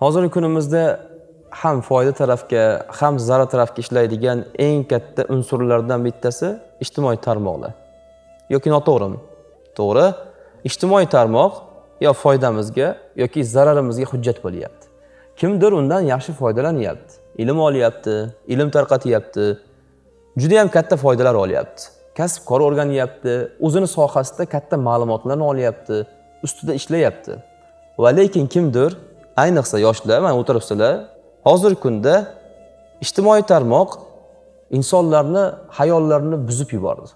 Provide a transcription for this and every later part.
Hozirgi kunimizda ham foyda tarafga, ham zarar tarafga ishlaydigan eng katta unsurlardan bittasi ijtimoiy tarmoqlar. Yoki noto'g'rimi? To'g'ri. Ijtimoiy tarmoq yo foydamizga yoki zararimizga hujjat bo'lyapti. Kimdir undan yaxshi foydalanyapti. Ilm olyapti, ilm tarqatyapti. Juda ham katta foydalar olyapti. Kasb-kor o'rganyapti, o'zini sohasida katta ma'lumotlarni olyapti, ustida ishlayapti. Va lekin kimdir, ayniqsa yoshlar, mana o'tiribsizlar, hozirgi kunda ijtimoiy tarmoq insonlarni hayollarini buzib yubordi.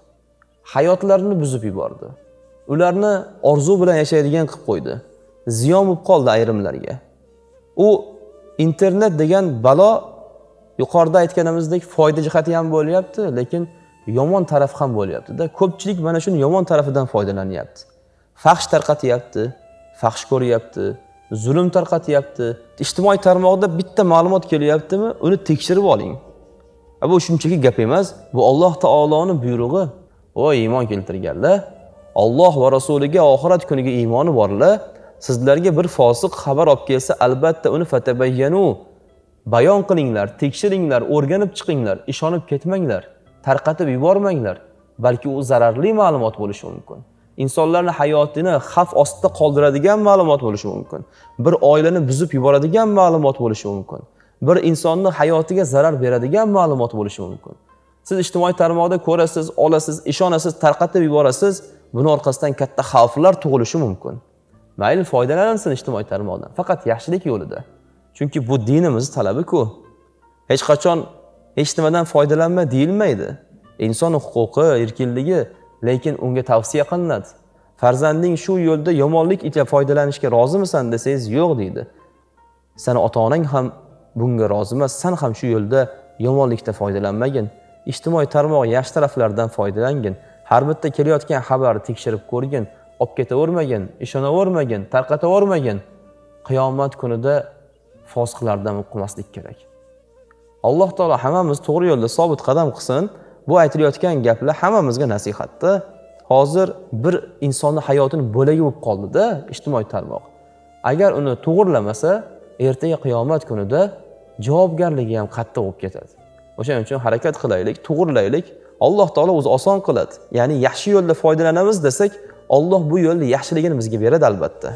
Hayotlarini buzib yubordi. Ularni orzu bilan yashaydigan qilib qo'ydi. Ziyon bo'lib qoldi ayrimlarga. U internet degan balo yuqorida aytganimizdek foyda jihati ham bo'lyapti, lekin yomon taraf ham bo'lyapti-da. Ko'pchilik mana shuni yomon tarafidan foydalanyapti. Fahsh tarqatyapti, fahsh ko'ryapti, zulm tarqatyapti. Ijtimoiy tarmoqda bitta ma'lumot kelyaptimi, uni tekshirib oling. Bu shunchaki gap emas, bu Alloh taoloning buyrug'i. O iymon keltirganlar, Alloh va rasuliga, oxirat kuniga iymoni borlar, sizlarga bir fosiq xabar olib kelsa, albatta uni fatabayyanu, bayon qilinglar, tekshiringlar, o'rganib chiqinglar, ishonib ketmanglar, tarqatib yubormanglar, balki u zararli ma'lumot bo'lishi mumkin. İnsonlarning hayotini xavf ostida qoldiradigan ma'lumot bo'lishi mumkin. Bir oilani buzib yuboradigan ma'lumot bo'lishi mumkin. Bir insonning hayotiga zarar beradigan ma'lumot bo'lishi mumkin. Siz ijtimoiy tarmoqda ko'rasiz, olasiz, ishonasiz, tarqatib yuborasiz, buni orqasidan katta xavflar tug'ilishi mumkin. Mayli foydalansin ijtimoiy tarmoqdan, faqat yaxshilik yo'lida. Chunki bu dinimiz talabi-ku. Hech qachon hech nimadan foydalanma deyilmaydi. Inson huquqi, erkinligi, lekin unga tavsiya qilinadi. Farzanding shu yo'lda yomonlik ichida foydalanishga rozimisan desangiz, yo'q deydi. Seni ota-onang ham bunga rozi emas, sen ham shu yo'lda yomonlikda foydalanmagin. Ijtimoiy tarmoq yaxshi taraflardan foydalangin. Har bitta kelayotgan xabarni tekshirib ko'rgin, olib ketavermagin, ishonavermagin, tarqatavermagin. Qiyomat kunida fosiqlardan o'qimaslik kerak. Alloh taolo hammamiz to'g'ri yo'lda sobit qadam qilsin. Bu aytilayotgan gaplar hammamizga nasihatda. Hozir bir insonning hayotini bo'lagi bo'lib qoldi-da ijtimoiy tarmoq. Agar uni to'g'rilamasa, ertaga qiyomat kunida javobgarligi ham qattiq bo'lib ketadi. O'shaning uchun harakat qilaylik, to'g'rilaylik. Alloh taolo o'zi oson qiladi. Ya'ni yaxshi yo'lda foydalanamiz desak, Alloh bu yo'lda yaxshiligini bizga beradi albatta.